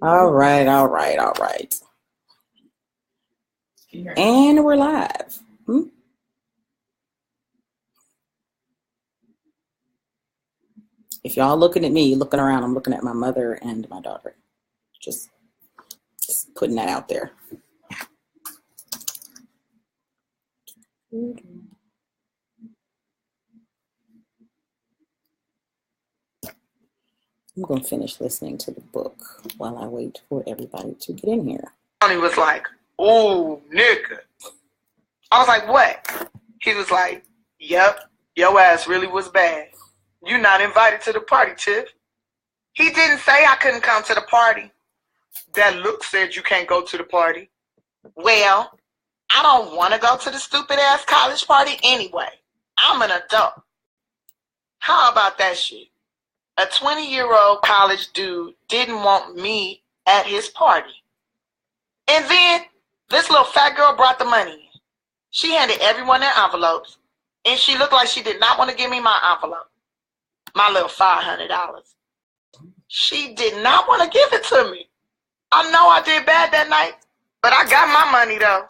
All right. And we're live. If y'all looking at me, looking around, I'm looking at my mother and my daughter. Just putting that out there. I'm going to finish listening to the book while I wait for everybody to get in here. He was like, "Oh, nigga." I was like, "What?" He was like, "Yep, your ass really was bad. You not invited to the party, Tiff." He didn't say I couldn't come to the party. That look said you can't go to the party. Well, I don't want to go to the stupid ass college party anyway. I'm an adult. How about that shit? A 20-year-old college dude didn't want me at his party. And then this little fat girl brought the money in. She handed everyone their envelopes, and she looked like she did not want to give me my envelope. My little $500. She did not want to give it to me. I know I did bad that night, but I got my money though.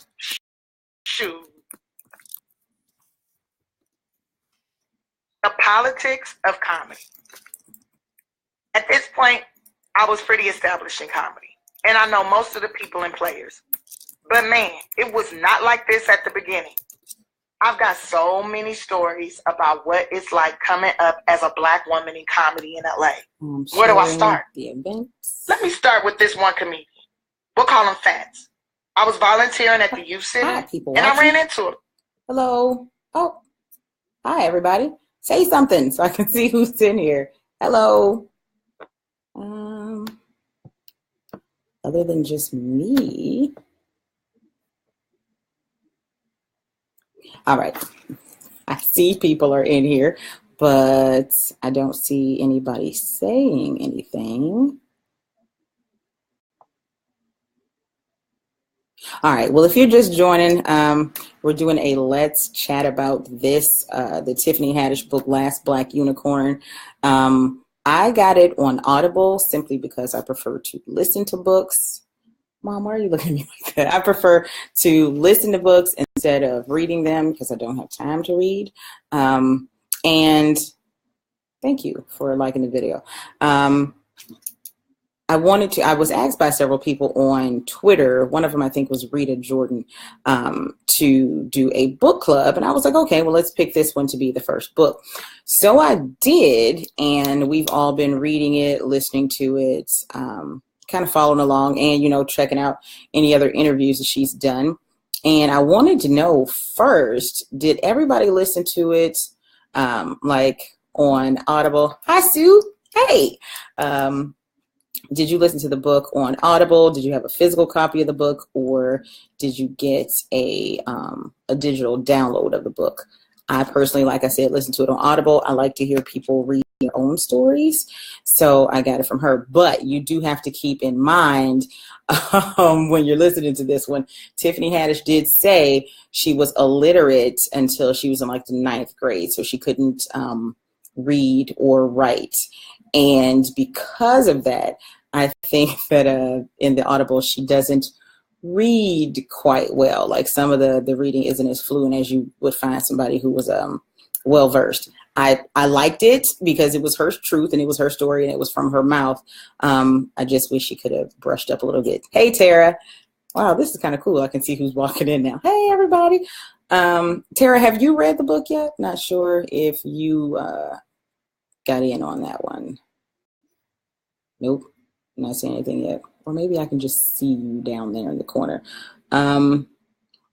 Shoot. The politics of comedy. At this point, I was pretty established in comedy, and I know most of the people and players. But man, it was not like this at the beginning. I've got so many stories about what it's like coming up as a Black woman in comedy in LA. Where do I start? The events. Let me start with this one comedian. We'll call him Fats. I was volunteering at the youth center, and I ran into him. Hello. Oh, hi, everybody. Say something so I can see who's in here. Hello. Other than just me. All right. I see people are in here, but I don't see anybody saying anything. All right. Well, if you're just joining, we're doing a Let's Chat About This, the Tiffany Haddish book, Last Black Unicorn. I got it on Audible simply because I prefer to listen to books. Mom, why are you looking at me like that? I prefer to listen to books instead of reading them because I don't have time to read. And thank you for liking the video. I was asked by several people on Twitter, one of them I think was Rita Jordan, to do a book club. And I was like, okay, well, let's pick this one to be the first book. So I did, and we've all been reading it, listening to it, kind of following along and, checking out any other interviews that she's done. And I wanted to know first, did everybody listen to it like on Audible? Hi, Sue. Hey. Did you listen to the book on Audible? Did you have a physical copy of the book, or did you get a digital download of the book? I personally, like I said, listen to it on Audible. I like to hear people read their own stories, so I got it from her. But you do have to keep in mind when you're listening to this one, Tiffany Haddish did say she was illiterate until she was in like the 9th grade, so she couldn't read or write. And because of that, I think that in the Audible, she doesn't read quite well. Like some of the reading isn't as fluent as you would find somebody who was well-versed. I liked it because it was her truth and it was her story and it was from her mouth. I just wish she could have brushed up a little bit. Hey, Tara. Wow, this is kind of cool. I can see who's walking in now. Hey, everybody. Tara, have you read the book yet? Not sure if you got in on that one. Nope. I'm not saying anything yet. Or maybe I can just see you down there in the corner. I'm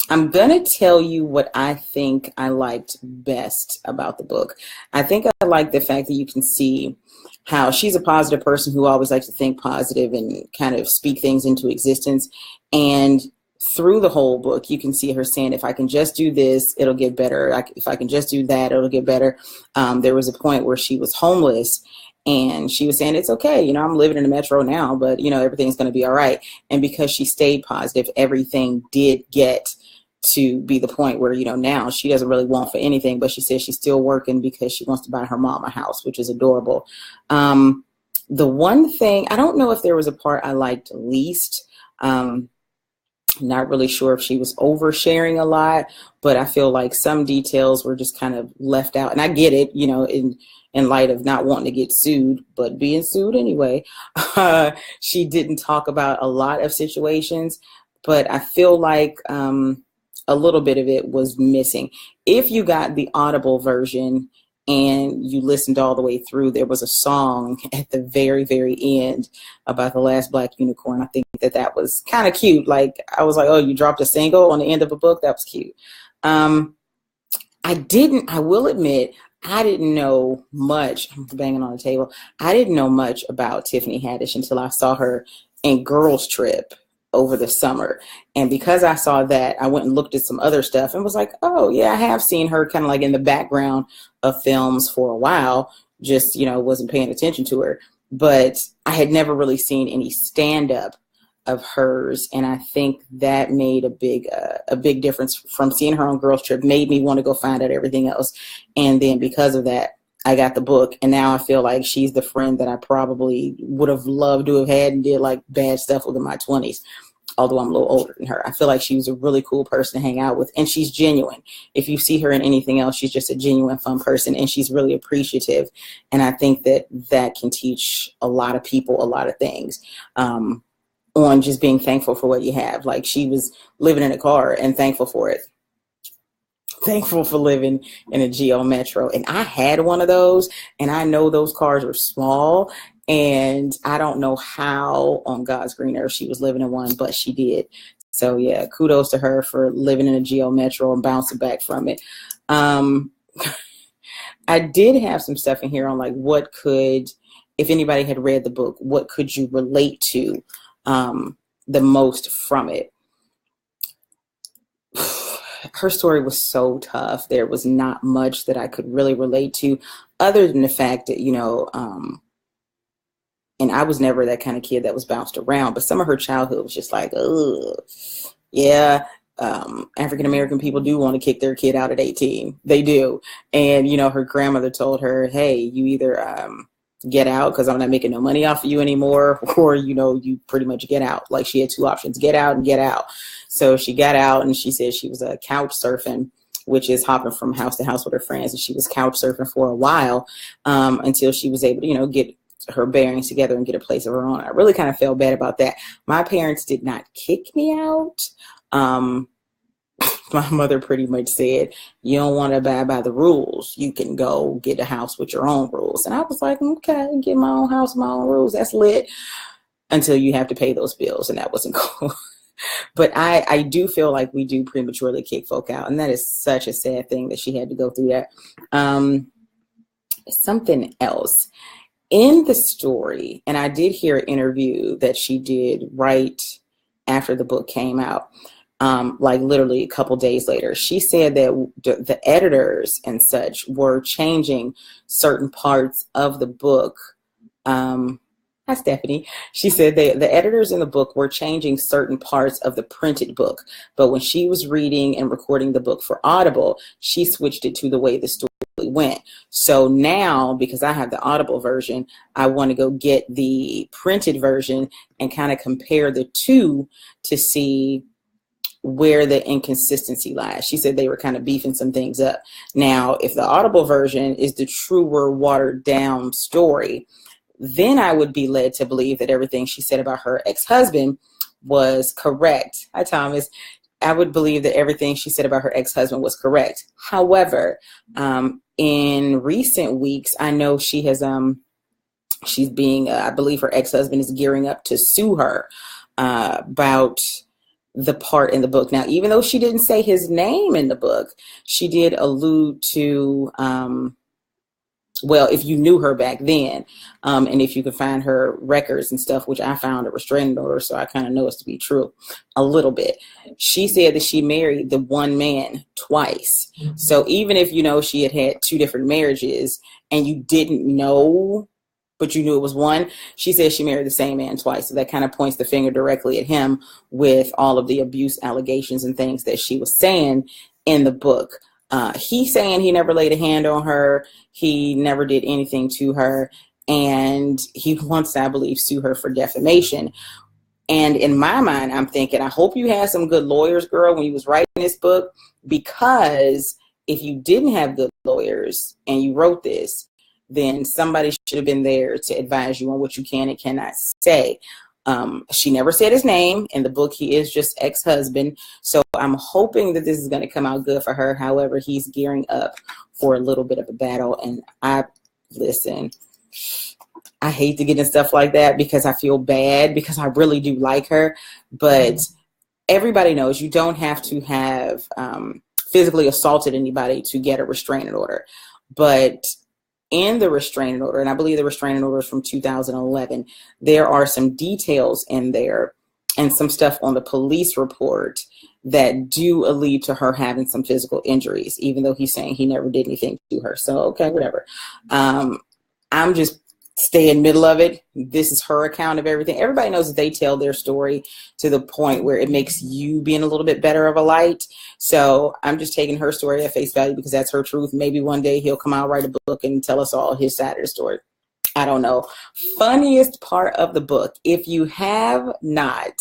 going to tell you what I think I liked best about the book. I think I like the fact that you can see how she's a positive person who always likes to think positive and kind of speak things into existence. And through the whole book, you can see her saying, if I can just do this, it'll get better. If I can just do that, it'll get better. There was a point where she was homeless and she was saying, it's okay. I'm living in the metro now, but everything's going to be all right. And because she stayed positive, everything did get to be the point where, now she doesn't really want for anything, but she says she's still working because she wants to buy her mom a house, which is adorable. The one thing, I don't know if there was a part I liked least. Not really sure if she was oversharing a lot, but I feel like some details were just kind of left out. And I get it, in light of not wanting to get sued, but being sued anyway. She didn't talk about a lot of situations, but I feel like a little bit of it was missing. If you got the Audible version and you listened all the way through, there was a song at the very, very end about the last black unicorn. I think that was kind of cute. Like, I was like, oh, you dropped a single on the end of a book? That was cute. I will admit, I didn't know much. I'm banging on the table. I didn't know much about Tiffany Haddish until I saw her in Girls Trip over the summer. And because I saw that, I went and looked at some other stuff and was like, oh yeah, I have seen her kind of like in the background of films for a while, just, wasn't paying attention to her. But I had never really seen any stand-up of hers, and I think that made a big difference. From seeing her on Girls Trip made me want to go find out everything else. And then because of that, I got the book, and now I feel like she's the friend that I probably would have loved to have had and did like bad stuff with in my 20s. Although I'm a little older than her, I feel like she was a really cool person to hang out with, and she's genuine. If you see her in anything else, she's just a genuine, fun person, and she's really appreciative. And I think that can teach a lot of people a lot of things. On just being thankful for what you have. Like, she was living in a car and thankful for it. Thankful for living in a Geo Metro. And I had one of those, and I know those cars are small, and I don't know how on God's green earth she was living in one, but she did. So yeah, kudos to her for living in a Geo Metro and bouncing back from it. I did have some stuff in here on like if anybody had read the book, what could you relate to the most from it? Her story was so tough. There was not much that I could really relate to, other than the fact that, and I was never that kind of kid that was bounced around, but some of her childhood was just like, ugh, yeah. African-American people do want to kick their kid out at 18. They do. And, her grandmother told her, hey, you either, get out because I'm not making no money off of you anymore, or you pretty much get out. Like, she had two options: get out and get out. So she got out, and she said she was couch surfing, which is hopping from house to house with her friends, and she was couch surfing for a while until she was able to get her bearings together and get a place of her own. I really kind of felt bad about that. My parents did not kick me out. My mother pretty much said, you don't want to abide by the rules, you can go get a house with your own rules. And I was like, okay, get my own house, my own rules. That's lit, until you have to pay those bills. And that wasn't cool. But I do feel like we do prematurely kick folk out. And that is such a sad thing that she had to go through that. Something else in the story, and I did hear an interview that she did right after the book came out. Like literally a couple days later, she said that the editors and such were changing certain parts of the book. Hi, Stephanie. She said the editors in the book were changing certain parts of the printed book, but when she was reading and recording the book for Audible, she switched it to the way the story went. So now, because I have the Audible version, I want to go get the printed version and kind of compare the two to see where the inconsistency lies. She said they were kind of beefing some things up. Now, if the Audible version is the truer, watered down story, then I would be led to believe that everything she said about her ex-husband was correct. Hi, Thomas. I would believe that everything she said about her ex-husband was correct. However, in recent weeks, I know she has, she's being, I believe her ex-husband is gearing up to sue her about the part in the book. Now, even though she didn't say his name in the book, she did allude to, well, if you knew her back then, and if you could find her records and stuff, which I found a restraining order, so I kind of know it's to be true a little bit. She said that she married the one man twice. So even if, she had had two different marriages and you didn't know, but you knew it was one, she said she married the same man twice. So that kind of points the finger directly at him with all of the abuse allegations and things that she was saying in the book. He's saying he never laid a hand on her. He never did anything to her. and he wants to, I believe, sue her for defamation. And in my mind, I'm thinking, I hope you had some good lawyers, girl, when you was writing this book, because if you didn't have good lawyers and you wrote this, then somebody should have been there to advise you on what you can and cannot say. She never said his name. In the book, he is just ex-husband. So I'm hoping that this is going to come out good for her. However, he's gearing up for a little bit of a battle. And listen, I hate to get in stuff like that because I feel bad, because I really do like her. But everybody knows you don't have to have physically assaulted anybody to get a restraining order. But in the restraining order, and I believe the restraining order is from 2011, there are some details in there and some stuff on the police report that do allude to her having some physical injuries, even though he's saying he never did anything to her. So, okay, whatever. I'm just staying middle of it. This is her account of everything. Everybody knows that they tell their story to the point where it makes you be in a little bit better of a light. So I'm just taking her story at face value because that's her truth. Maybe one day he'll come out, write a book, and tell us all his side of the story. I don't know. Funniest part of the book, if you have not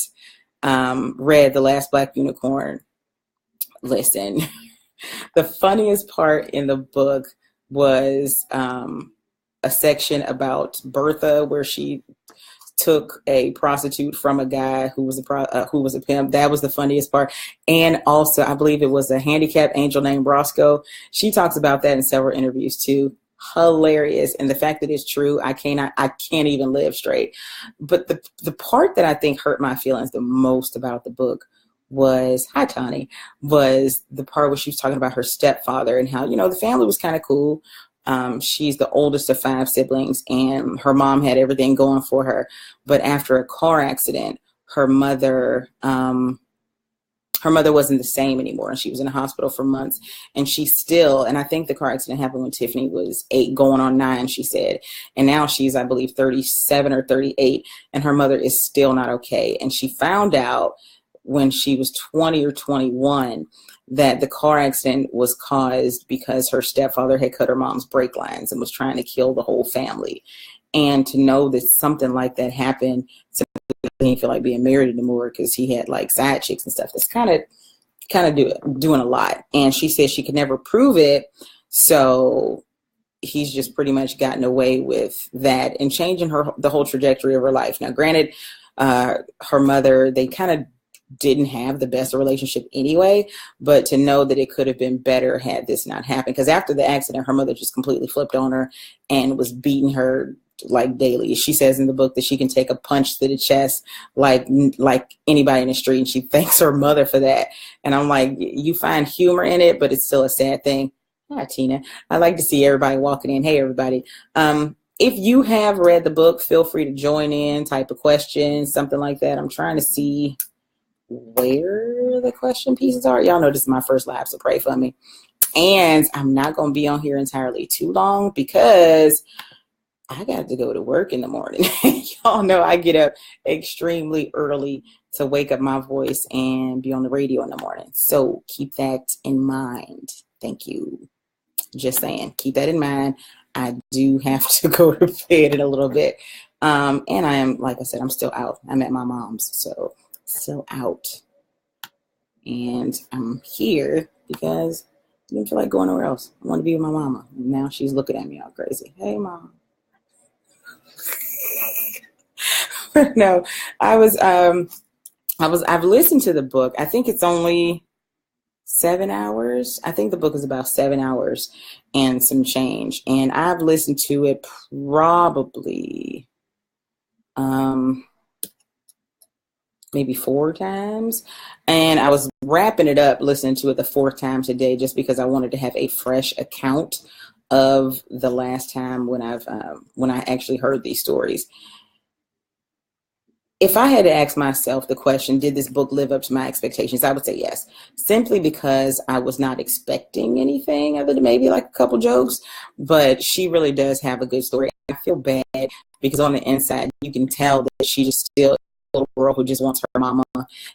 read The Last Black Unicorn, listen. The funniest part in the book was a section about Bertha, where she took a prostitute from a guy who was a pimp. That was the funniest part. And also, I believe it was a handicapped angel named Roscoe. She talks about that in several interviews too. Hilarious. And the fact that it's true, I can't even live straight. But the part that I think hurt my feelings the most about the book was, hi Tani, was the part where she was talking about her stepfather and how, the family was kind of cool. She's the oldest of 5 siblings, and her mom had everything going for her. But after a car accident, her mother wasn't the same anymore, and she was in the hospital for months. And and I think the car accident happened when Tiffany was 8 going on 9, she said. And now she's, I believe, 37 or 38, and her mother is still not okay. And she found out when she was 20 or 21 that the car accident was caused because her stepfather had cut her mom's brake lines and was trying to kill the whole family. And to know that something like that happened, so he didn't feel like being married anymore because he had like side chicks and stuff. That's kind of doing a lot. And she said she could never prove it. So he's just pretty much gotten away with that and changing the whole trajectory of her life. Now, granted, her mother, they kind of didn't have the best relationship anyway, but to know that it could have been better had this not happened. Because after the accident, her mother just completely flipped on her and was beating her like daily. She says in the book that she can take a punch to the chest like anybody in the street, and she thanks her mother for that. And I'm like, you find humor in it, but it's still a sad thing. Hi, Tina. I like to see everybody walking in. Hey, everybody. If you have read the book, feel free to join in, type a question, something like that. I'm trying to see where the question pieces are. Y'all know this is my first live, so pray for me. And I'm not going to be on here entirely too long because I got to go to work in the morning. Y'all know I get up extremely early to wake up my voice and be on the radio in the morning. So keep that in mind. Thank you. Just saying, keep that in mind. I do have to go to bed in a little bit. And I am, like I said, I'm still out. I'm at my mom's, so still out. And I'm here because I didn't feel like going nowhere else. I want to be with my mama. And now she's looking at me all crazy. Hey, Mom. No, I've listened to the book. I think it's only 7 hours. I think the book is about 7 hours and some change. And I've listened to it probably maybe 4 times. And I was wrapping it up, listening to it the 4th time today, just because I wanted to have a fresh account of the last time when I actually heard these stories. If I had to ask myself the question, did this book live up to my expectations? I would say yes, simply because I was not expecting anything other than maybe like a couple jokes, but she really does have a good story. I feel bad because on the inside, you can tell that she just still a little girl who just wants her mama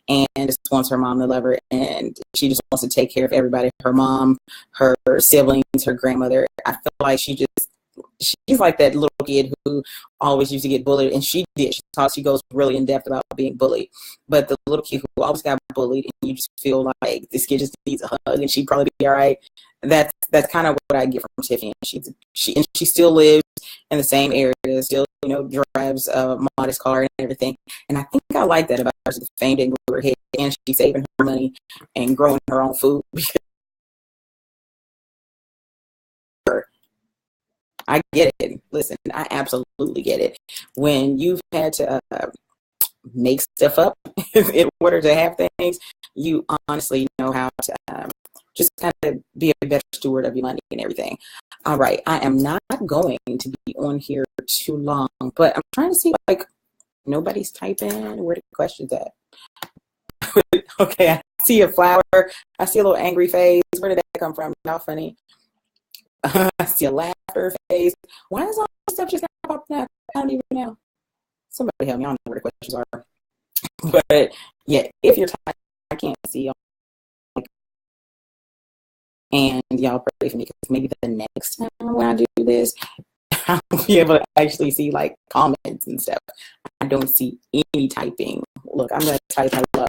and just wants her mom to love her. And she just wants to take care of everybody, her mom, her siblings, her grandmother. I feel like she's like that little kid who always used to get bullied, and she did. She goes really in depth about being bullied. But the little kid who always got bullied, and you just feel like this kid just needs a hug, and she'd probably be all right. That's kind of what I get from Tiffany. She still lives in the same area, still drives a modest car and everything. And I think I like that about her. The fame didn't go to her head, and she's saving her money and growing her own food. I get it. Listen, I absolutely get it. When you've had to make stuff up in order to have things, you honestly know how to just kind of be a better steward of your money and everything. All right, I am not going to be on here too long, but I'm trying to see, like, nobody's typing. Where the questions at? Okay, I see a flower. I see a little angry face. Where did that come from? Y'all funny. I see a laughter face. Why is all this stuff just popping up? I don't even know. Somebody help me. I don't know where the questions are. But yeah, if you're typing, I can't see y'all. And y'all pray for me, because maybe the next time when I do this, I'll be able to actually see like comments and stuff. I don't see any typing. Look, I'm going to type hello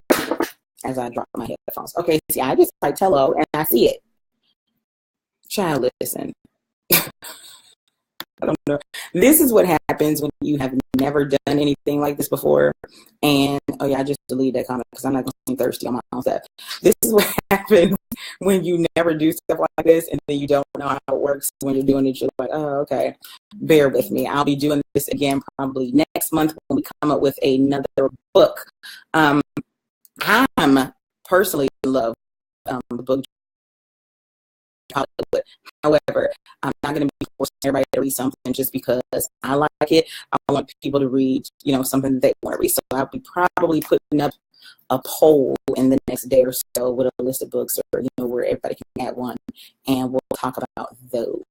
as I drop my headphones. Okay, see, I just typed hello and I see it. Child, listen. I don't know. This is what happens when you have never done anything like this before. And oh yeah, I just deleted that comment because I'm not going to be thirsty on my own stuff. This is what happens when you never do stuff like this, and then you don't know how it works. When you're doing it, you're like, oh, okay. Bear with me. I'll be doing this again probably next month when we come up with another book. I'm personally in love with the book. However, I'm not going to be forcing everybody to read something just because I like it. I want people to read, something that they want to read. So I'll be probably putting up a poll in the next day or so with a list of books, or where everybody can add one, and we'll talk about those.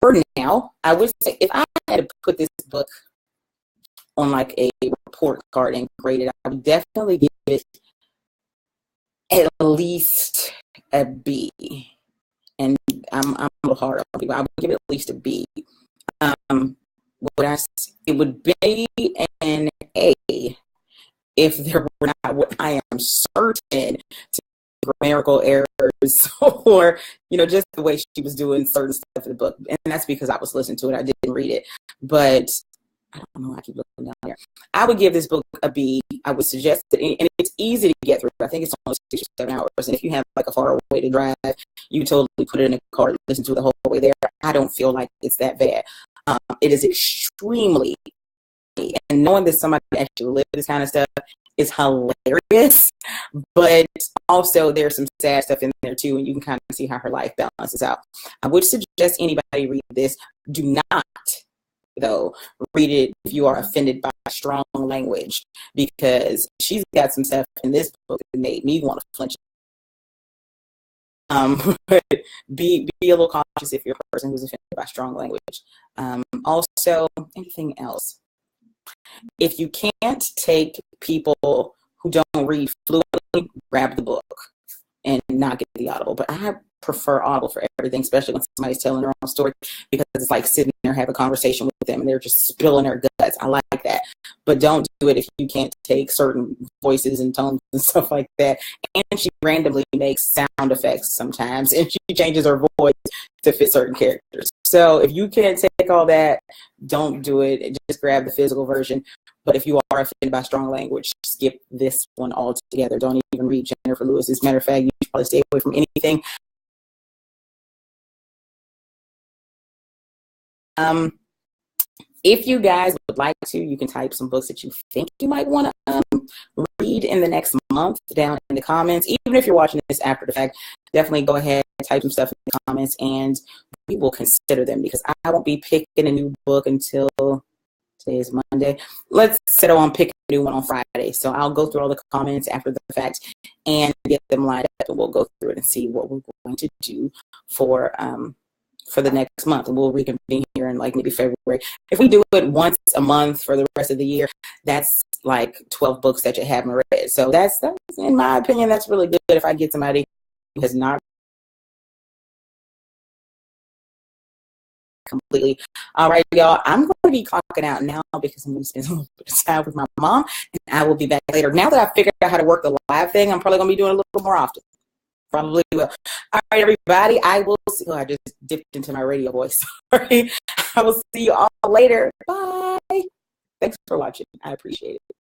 For now, I would say if I had to put this book on like a report card and grade it, I would definitely give it at least a B. And I'm a little hard on people. I would give it at least a B. It would be an A if there were not what I am certain to grammatical errors or just the way she was doing certain stuff in the book. And that's because I was listening to it. I didn't read it. But I don't know. I keep looking down here. I would give this book a B. I would suggest that, and it's easy to get through. I think it's only 6 or 7 hours. And if you have like a far way to drive, you totally put it in a car and listen to it the whole way there. I don't feel like it's that bad. It is extremely, and knowing that somebody actually lived this kind of stuff is hilarious. But also there's some sad stuff in there too, and you can kind of see how her life balances out. I would suggest anybody read this. Do not, though, read it if you are offended by strong language, because she's got some stuff in this book that made me want to flinch. But be a little cautious if you're a person who's offended by strong language. Also, anything else? If you can't take people who don't read fluently, grab the book and not get the Audible. But I prefer Audible for everything, especially when somebody's telling their own story, because it's like sitting there, have a conversation with them, and they're just spilling their guts. I like that. But don't do it if you can't take certain voices and tones and stuff like that. And she randomly makes sound effects sometimes, and she changes her voice to fit certain characters. So if you can't take all that, don't do it. Just grab the physical version. But if you are offended by strong language, skip this one altogether. Don't even read Jennifer Lewis. As a matter of fact, you should probably stay away from anything. If you guys would like to, you can type some books that you think you might want to read in the next month down in the comments. Even if you're watching this after the fact, definitely go ahead and type some stuff in the comments, and we will consider them, because I won't be picking a new book until today is Monday. Let's settle on picking a new one on Friday. So I'll go through all the comments after the fact and get them lined up, and we'll go through it and see what we're going to do for the next month. And we'll reconvene here in like maybe February. If we do it once a month for the rest of the year, that's like 12 books that you haven't read. So that's in my opinion, that's really good if I get somebody who has not completely. All right, y'all. I'm going to be clocking out now because I'm going to spend a little bit of time with my mom, and I will be back later. Now that I've figured out how to work the live thing, I'm probably going to be doing it a little more often. Probably will. All right, everybody. I will see. Oh, I just dipped into my radio voice. Sorry. I will see you all later. Bye. Thanks for watching. I appreciate it.